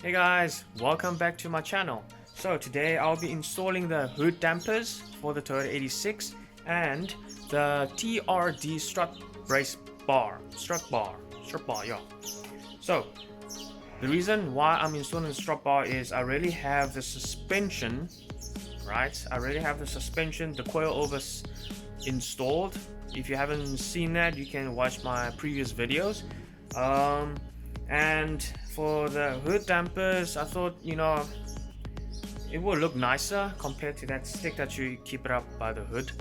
Hey guys, welcome back to my channel. So today I'll be installing the hood dampers for the Aaron86 and the TRD Strut Strut Bar, yeah. So the reason why I'm installing the strut bar is I really have the suspension, right? I really have the suspension, the coilovers installed. If you haven't seen that, you can watch my previous videos. And for the hood dampers, I thought, it will look nicer compared to that stick that you keep it up by the hood.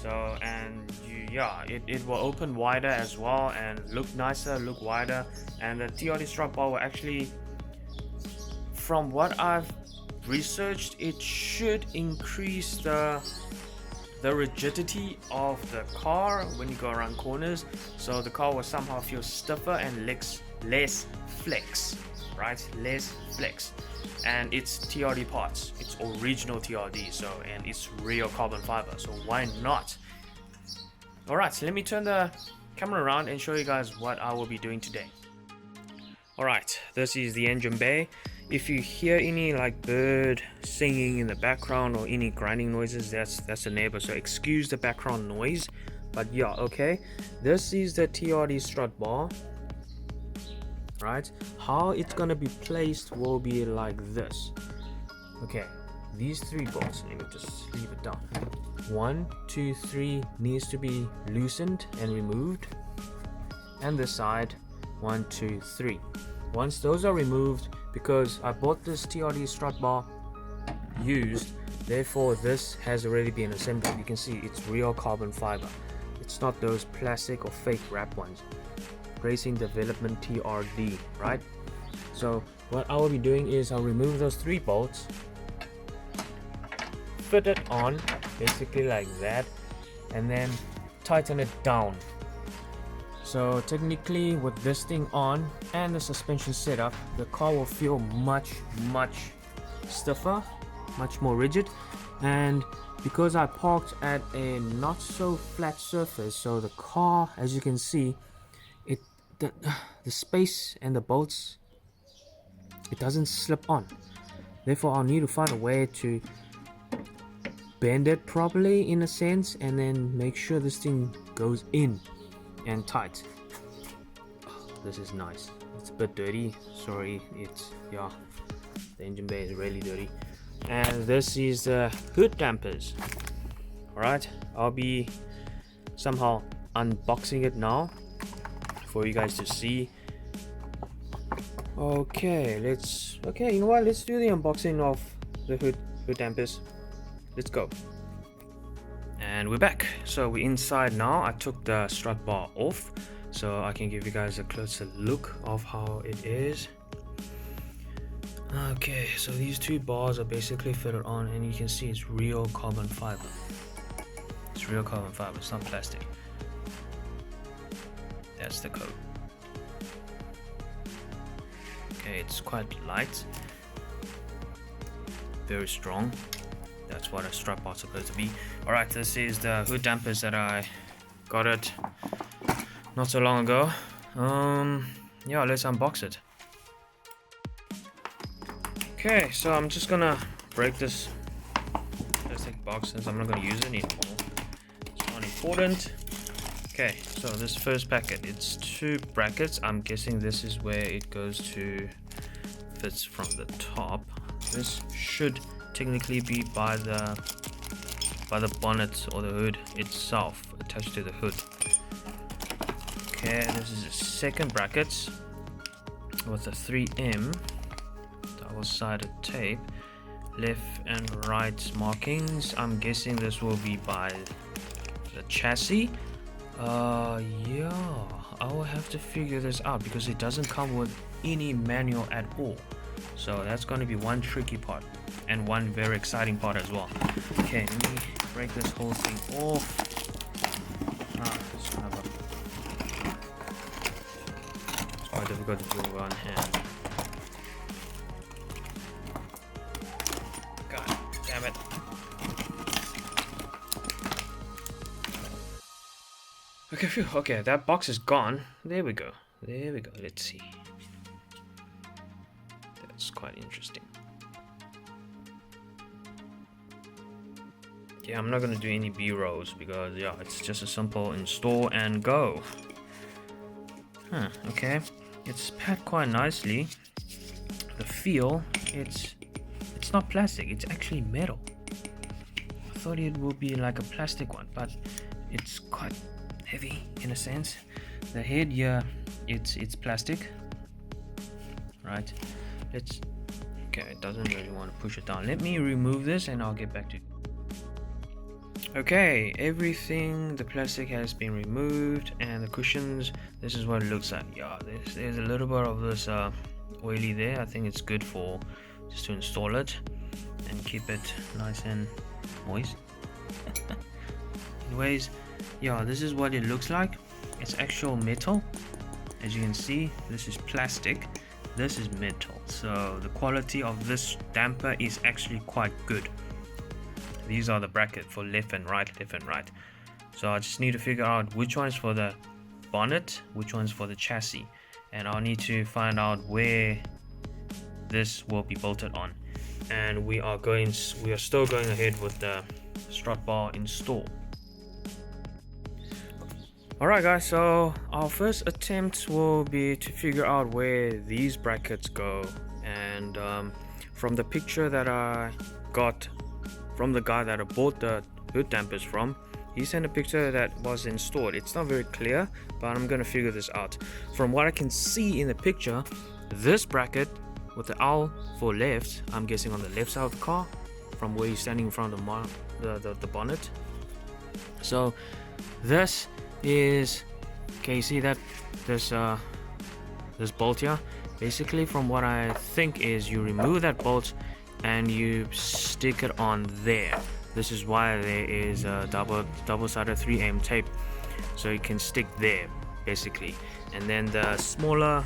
So, and it will open wider as well and look nicer, look wider. And the TRD strut bar will actually, from what I've researched, it should increase the rigidity of the car when you go around corners, so the car will somehow feel stiffer and less flex, right? Less flex. And it's TRD parts, it's original TRD, so, and it's real carbon fiber, so why not? Alright, so let me turn the camera around and show you guys what I will be doing today. Alright, this is the engine bay. If you hear any like bird singing in the background or any grinding noises, that's a neighbor, so excuse the background noise. But yeah, okay, this is the TRD strut bar, right? How it's gonna be placed will be like this. Okay, these three bolts, let me just leave it down. 1, 2, 3 needs to be loosened and removed, and this side 1, 2, 3. Once those are removed, because I bought this TRD strut bar used, therefore this has already been assembled. You can see it's real carbon fiber, it's not those plastic or fake wrap ones. Racing Development TRD, right? So what I will be doing is I'll remove those three bolts, fit it on basically like that, and then tighten it down. So technically with this thing on and the suspension setup, the car will feel much stiffer, much more rigid. And because I parked at a not so flat surface, so the car, as you can see, the space and the bolts, it doesn't slip on. Therefore I'll need to find a way to bend it properly in a sense, and then make sure this thing goes in and tight. This is nice. It's a bit dirty, sorry. It's, yeah, the engine bay is really dirty. And this is the hood dampers. Alright, I'll be somehow unboxing it now for you guys to see. Okay, you know what, let's do the unboxing of the hood dampers. Let's go. And we're back. So we're inside now. I took the strut bar off so I can give you guys a closer look of how it is. Okay, so these two bars are basically fitted on, and you can see it's real carbon fiber. It's real carbon fiber, it's not plastic. That's the code. Okay, it's quite light, very strong. That's what a strut bar is supposed to be. Alright, this is the hood dampers that I got it not so long ago. Yeah, let's unbox it. Okay, so I'm just gonna break this plastic box since I'm not gonna use it anymore. It's not important. Okay, so this first packet, it's 2 brackets. I'm guessing this is where it goes to, fits from the top. This should technically be by the bonnet or the hood itself, attached to the hood. Okay, this is the second bracket with a 3M double-sided tape, left and right markings. I'm guessing this will be by the chassis. Yeah, I will have to figure this out because it doesn't come with any manual at all. So that's going to be one tricky part and one very exciting part as well. Okay, let me break this whole thing off. It's quite difficult to do with one hand. God damn it. Okay, phew. Okay, that box is gone. There we go. Let's see. It's quite interesting. Yeah, I'm not gonna do any B-rolls because yeah, it's just a simple install and go. Okay, it's packed quite nicely. The feel, it's not plastic, it's actually metal. I thought it would be like a plastic one, but it's quite heavy in a sense. The head, yeah, it's plastic, right? Okay, it doesn't really want to push it down. Let me remove this and I'll get back to you. Okay, everything, the plastic has been removed, and the cushions, this is what it looks like. Yeah, there's a little bit of this oily there. I think it's good for just to install it and keep it nice and moist. Anyways, yeah, this is what it looks like. It's actual metal. As you can see, this is plastic, this is metal, so the quality of this damper is actually quite good. These are the bracket for left and right. So I just need to figure out which one's for the bonnet, which one's for the chassis, and I'll need to find out where this will be bolted on. And we are still going ahead with the strut bar install. Alright guys, so our first attempt will be to figure out where these brackets go, and from the picture that I got from the guy that I bought the hood dampers from, he sent a picture that was installed. It's not very clear, but I'm gonna figure this out. From what I can see in the picture, this bracket with the owl for left, I'm guessing on the left side of the car, from where you're standing in front of the bonnet. So this is, okay, you see that this bolt here, basically from what I think is you remove that bolt and you stick it on there. This is why there is a double-sided 3M tape, so you can stick there basically. And then the smaller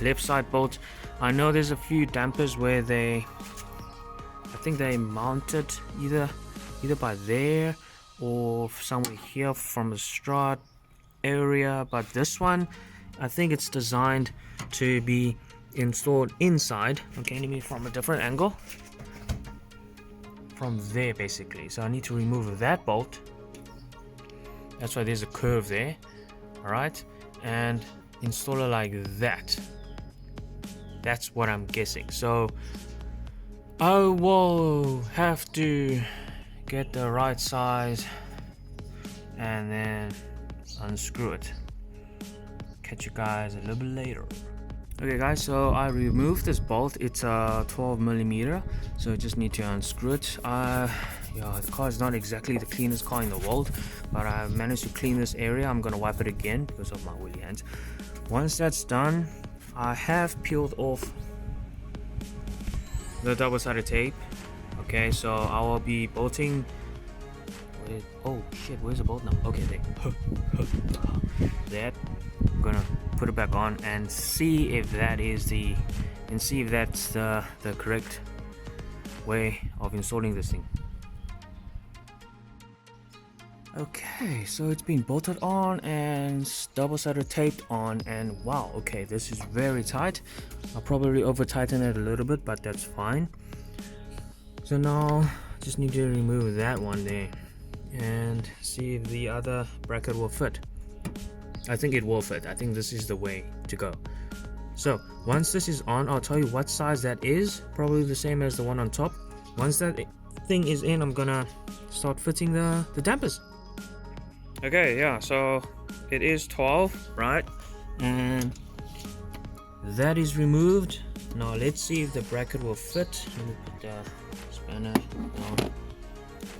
left side bolt, I know there's a few dampers where I think they mounted either by there or somewhere here from the strut area, but this one I think it's designed to be installed inside. Okay, let me from a different angle from there basically. So I need to remove that bolt, that's why there's a curve there. All right, and install it like that. That's what I'm guessing. So I will have to get the right size and then unscrew it. Catch you guys a little bit later. Okay guys, so I removed this bolt. It's a 12mm, so I just need to unscrew it. Yeah, the car is not exactly the cleanest car in the world, but I managed to clean this area. I'm gonna wipe it again because of my woolly hands. Once that's done, I have peeled off the double-sided tape. Okay, so I will be bolting. Oh shit, where's the bolt now? Okay, there. That. I'm gonna put it back on and see if that's the correct way of installing this thing. Okay, so it's been bolted on and double-sided taped on, and wow, okay, this is very tight. I'll probably over tighten it a little bit, but that's fine. So now just need to remove that one there and see if the other bracket will fit. I think it will fit. I think this is the way to go. So once this is on, I'll tell you what size that is. Probably the same as the one on top. Once that thing is in, I'm gonna start fitting the dampers. Okay, yeah, so it is 12, right? And that is removed. Now let's see if the bracket will fit. Let me put the spanner down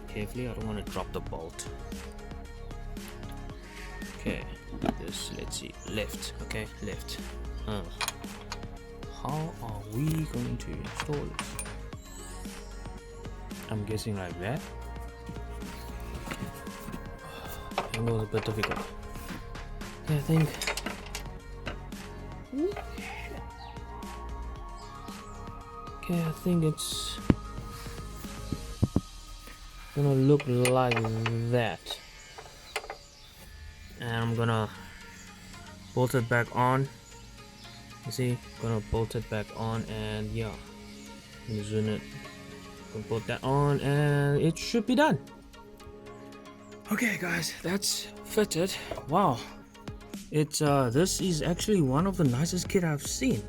carefully. I don't want to drop the bolt. Okay, this, let's see, left. Okay, left. How are we going to install this? I'm guessing like that. Angle is a bit difficult. Okay, I think. Okay, I think it's gonna look like that. And I'm gonna bolt it back on You see, gonna bolt it back on, and yeah, zoom it, gonna bolt that on, and it should be done. Okay guys, that's fitted. Wow, it's this is actually one of the nicest kit I've seen.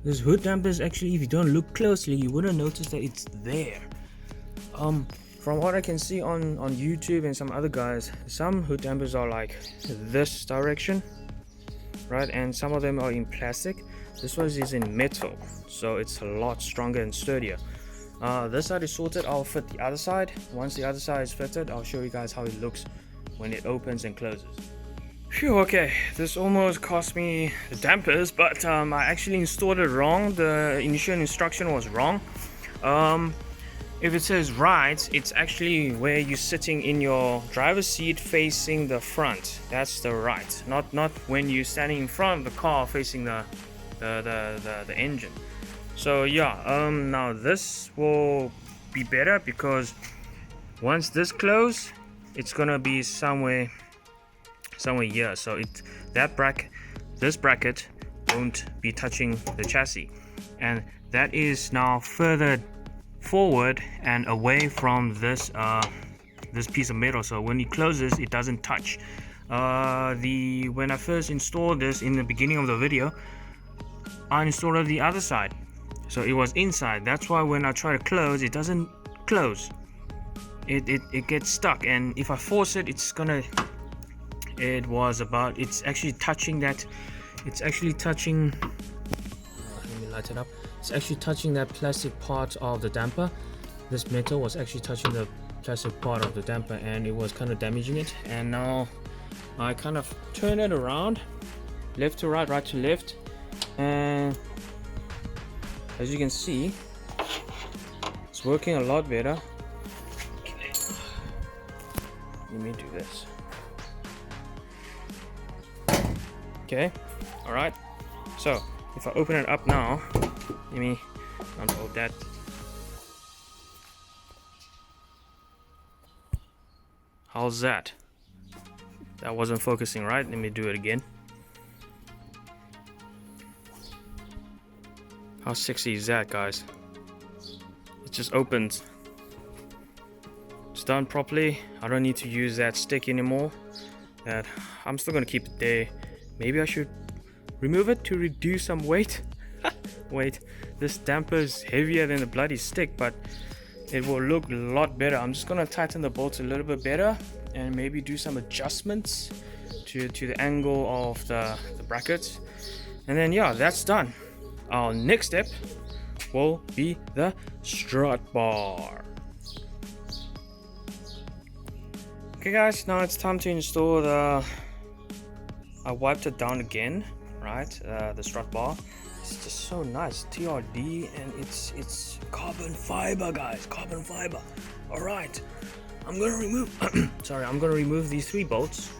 This hood damper is actually, if you don't look closely, you wouldn't notice that it's there. From what I can see on YouTube and some other guys, some hood dampers are like this direction, right? And some of them are in plastic. This one is in metal, so it's a lot stronger and sturdier. This side is sorted. I'll fit the other side. Once the other side is fitted, I'll show you guys how it looks when it opens and closes. Phew, okay, this almost cost me the dampers, but I actually installed it wrong. The initial instruction was wrong. If it says right, it's actually where you're sitting in your driver's seat facing the front. That's the right, not when you're standing in front of the car facing the engine. So yeah, now this will be better because once this closes, it's gonna be somewhere here. So this bracket won't be touching the chassis, and that is now further forward and away from this this piece of metal, so when it closes it doesn't touch. When I first installed this in the beginning of the video, I installed it the other side, so it was inside. That's why when I try to close, it doesn't close. It gets stuck, and if I force it, it's actually touching that. It's actually touching. Let me light it up. It's actually touching that plastic part of the damper. This metal was actually touching the plastic part of the damper, and it was kind of damaging it. And now I kind of turn it around, left to right, right to left, and as you can see, it's working a lot better. Let me do this. Okay, all right. So if I open it up now, let me unfold that. How's that? That wasn't focusing right. Let me do it again. How sexy is that, guys? It just opens. It's done properly. I don't need to use that stick anymore. That I'm still gonna keep it there. Maybe I should remove it to reduce some weight. Wait, this damper is heavier than the bloody stick, but it will look a lot better. I'm just gonna tighten the bolts a little bit better and maybe do some adjustments to the angle of the brackets, and then yeah, that's done. Our next step will be the strut bar. Okay guys, now it's time to install I wiped it down again, right? The strut bar. It's just so nice, TRD, and it's carbon fiber, guys, carbon fiber. All right, I'm gonna remove I'm gonna remove these 3 bolts,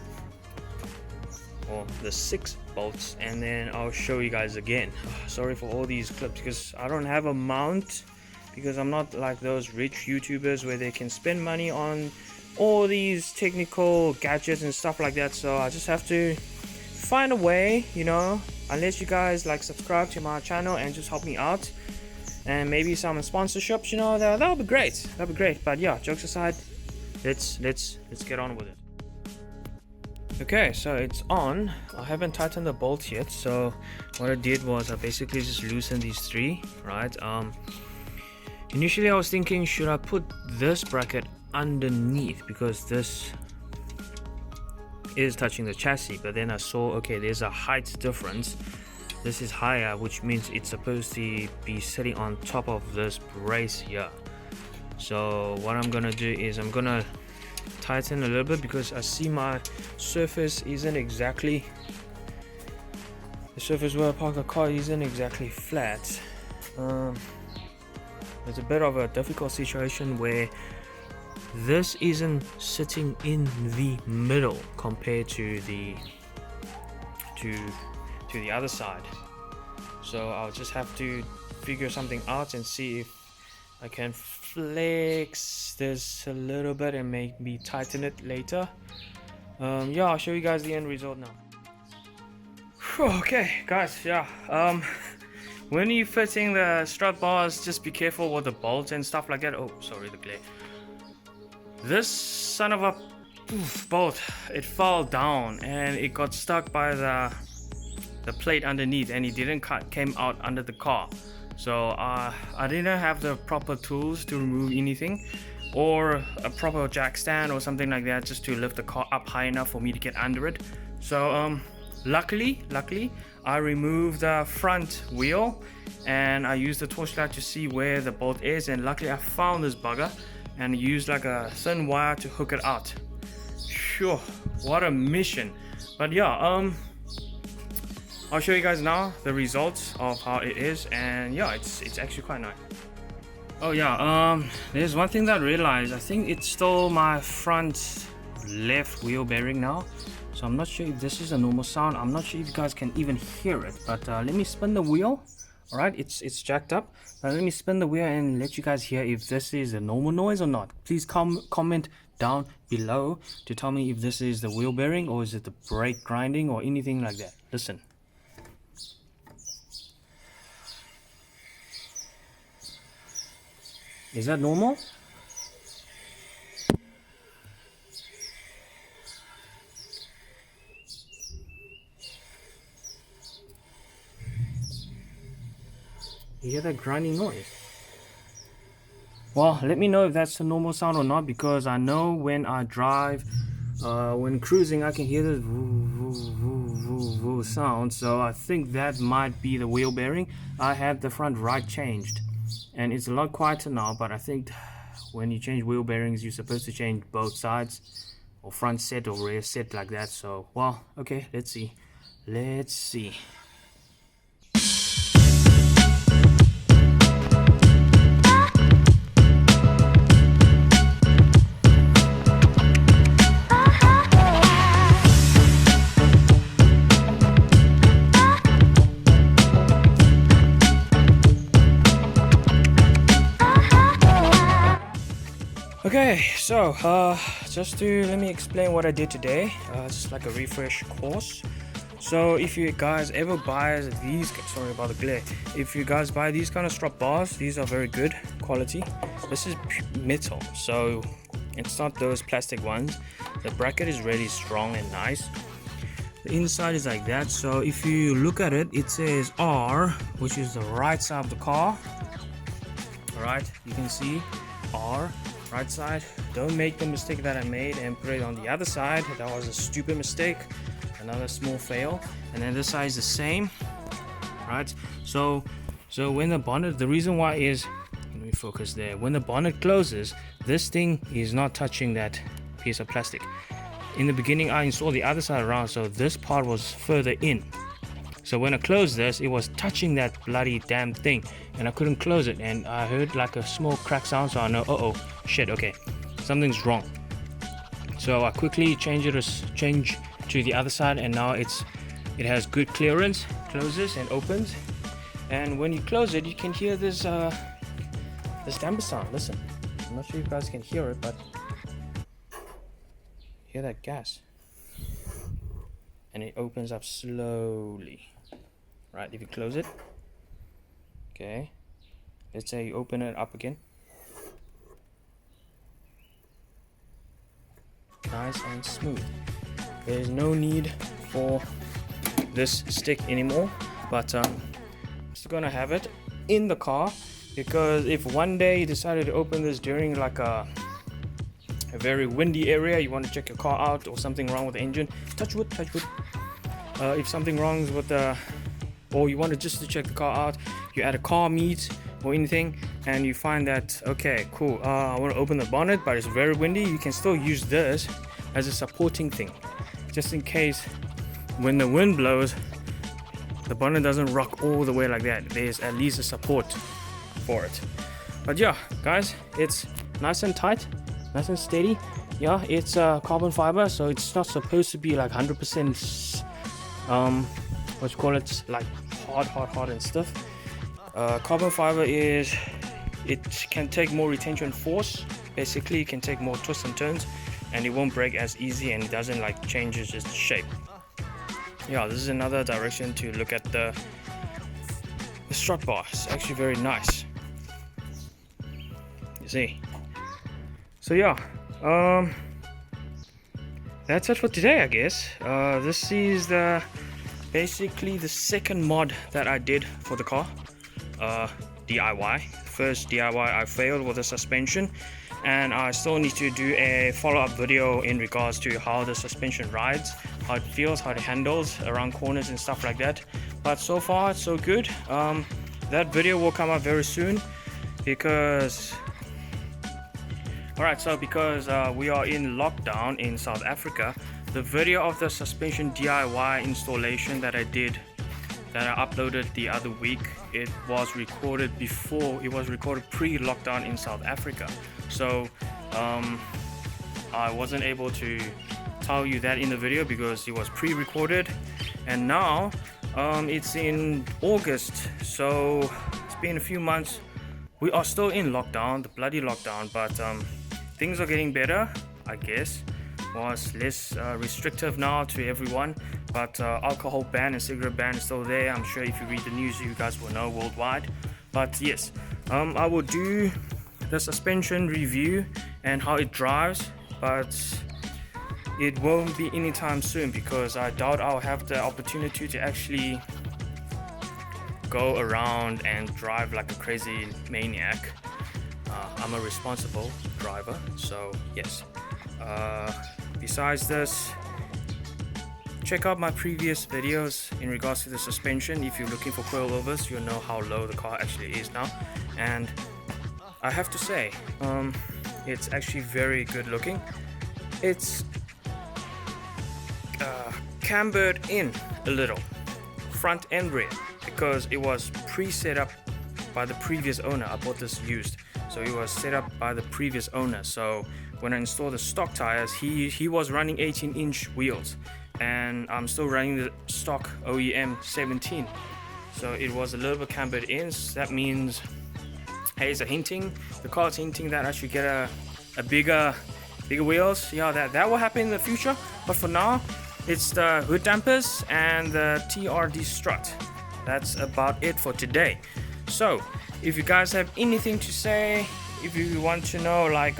or the 6 bolts, and then I'll show you guys again. Sorry for all these clips because I don't have a mount, because I'm not like those rich YouTubers where they can spend money on all these technical gadgets and stuff like that. So I just have to find a way, you know, unless you guys like subscribe to my channel and just help me out, and maybe some sponsorships, you know, that'll be great. That'll be great. But yeah, jokes aside, let's get on with it. Okay, so it's on. I haven't tightened the bolts yet, so what I did was I basically just loosened these 3, right? Initially I was thinking, should I put this bracket underneath because this is touching the chassis, but then I saw, okay, there's a height difference. This is higher, which means it's supposed to be sitting on top of this brace here. So what I'm gonna do is I'm gonna tighten a little bit, because I see my surface isn't exactly, the surface where I park the car isn't exactly flat. It's a bit of a difficult situation where this isn't sitting in the middle compared to the other side. So I'll just have to figure something out and see if I can flex this a little bit and maybe tighten it later. Yeah, I'll show you guys the end result now. Okay, guys, yeah. When you're fitting the strut bars, just be careful with the bolts and stuff like that. Oh, sorry, the glare. This son of a bolt, it fell down and it got stuck by the plate underneath, and it didn't came out under the car. So I didn't have the proper tools to remove anything, or a proper jack stand or something like that, just to lift the car up high enough for me to get under it. So luckily I removed the front wheel and I used the torchlight to see where the bolt is, and luckily I found this bugger and used like a thin wire to hook it out. Sure, what a mission. But yeah, I'll show you guys now the results of how it is, and yeah, it's actually quite nice. Oh yeah, there's one thing that I realized. I think it's still my front left wheel bearing now, so I'm not sure if this is a normal sound. I'm not sure if you guys can even hear it, but let me spin the wheel. All right, it's jacked up, but let me spin the wheel and let you guys hear if this is a normal noise or not. Please comment down below to tell me if this is the wheel bearing or is it the brake grinding or anything like that. Listen. Is that normal? You hear that grinding noise? Well, let me know if that's a normal sound or not, because I know when I drive, when cruising, I can hear this sound. So I think that might be the wheel bearing. I had the front right changed, and it's a lot quieter now, but I think when you change wheel bearings, you're supposed to change both sides, or front set or rear set like that. So, well, okay, let's see. Okay, so just to let me explain what I did today, just like a refresh course. So if you guys ever buy these, sorry about the glare, if you guys buy these kind of strut bars, these are very good quality. This is metal, so it's not those plastic ones. The bracket is really strong and nice. The inside is like that, so if you look at it, it says R, which is the right side of the car. Alright, you can see R, right side. Don't make the mistake that I made and put it on the other side. That was a stupid mistake, another small fail. And then this side is the same, right? So when the bonnet, the reason why is, let me focus there, when the bonnet closes, this thing is not touching that piece of plastic. In the beginning I installed the other side around, so this part was further in. So when I closed this, it was touching that bloody damn thing, and I couldn't close it, and I heard like a small crack sound, so I know, uh-oh, shit, okay, something's wrong. So I quickly change to the other side, and now it has good clearance, closes and opens. And when you close it, you can hear this damper sound. Listen, I'm not sure if you guys can hear it, but hear that gas, and it opens up slowly. Right, if you close it, okay, let's say you open it up again, nice and smooth. There's no need for this stick anymore, but I'm still gonna have it in the car, because if one day you decided to open this during like a very windy area, you want to check your car out, or something wrong with the engine, touch wood, if something wrong with the, or you want to check the car out, you're at a car meet or anything, and you find that, okay, cool, I want to open the bonnet, but it's very windy, you can still use this as a supporting thing, just in case when the wind blows, the bonnet doesn't rock all the way like that. There's at least a support for it. But yeah, guys, it's nice and tight, nice and steady. Yeah, it's carbon fiber, so it's not supposed to be like 100% what you call it, like hard and stiff. Carbon fiber is, it can take more retention force. Basically, it can take more twists and turns, and it won't break as easy, and it doesn't like changes its shape. yeah, this is another direction to look at the strut bar. It's actually very nice, you see. So yeah, that's it for today, I guess. This is basically the second mod that I did for the car. DIY. First DIY I failed with the suspension, and I still need to do a follow-up video in regards to how the suspension rides, how it feels, how it handles around corners and stuff like that. But so far so good. That video will come up very soon because because we are in lockdown in South Africa, the video of the suspension DIY installation that I did, that I uploaded the other week, it was recorded pre-lockdown in South Africa. So I wasn't able to tell you that in the video because it was pre-recorded, and now it's in August, so it's been a few months. We are still in lockdown, the bloody lockdown, but things are getting better, I guess. Was less restrictive now to everyone, but alcohol ban and cigarette ban is still there. I'm sure if you read the news, you guys will know worldwide. But yes, I will do the suspension review and how it drives, but it won't be anytime soon because I doubt I'll have the opportunity to actually go around and drive like a crazy maniac. I'm a responsible driver, so yes. Besides this, check out my previous videos in regards to the suspension. If you're looking for coilovers, you'll know how low the car actually is now, and I have to say it's actually very good looking. It's cambered in a little, front and rear, because it was pre-set up by the previous owner. I bought this used, so it was set up by the previous owner. So when I installed the stock tires, he was running 18-inch wheels, and I'm still running the stock OEM 17, so it was a little bit cambered in. So that means, hey, it's the car's hinting that I should get a bigger wheels. Yeah, that will happen in the future, but for now it's the hood dampers and the TRD Strut. That's about it for today. So if you guys have anything to say, if you want to know like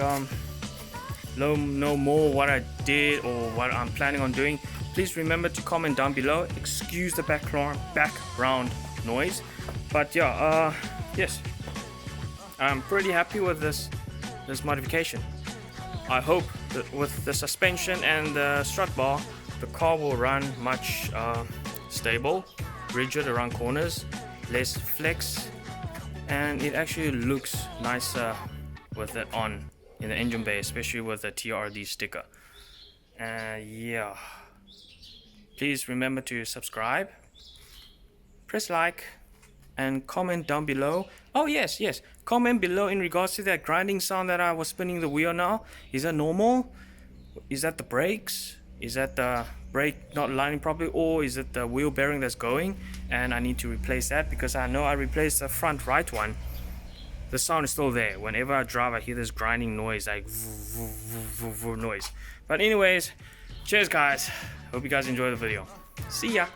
know more what I did or what I'm planning on doing, please remember to comment down below. Excuse the background noise, but yeah, yes, I'm pretty happy with this modification. I hope that with the suspension and the strut bar, the car will run much stable, rigid around corners, less flex, and it actually looks nicer with it on in the engine bay, especially with the TRD sticker. Yeah, please remember to subscribe, press like, and comment down below. Oh yes, comment below in regards to that grinding sound that I was spinning the wheel now. Is that normal? Is that the brakes? Is that the brake not lining properly, or is it the wheel bearing that's going and I need to replace that? Because I know I replaced the front right one. The sound is still there. Whenever I drive, I hear this grinding noise, like noise. But anyways, cheers guys, hope you guys enjoy the video. See ya.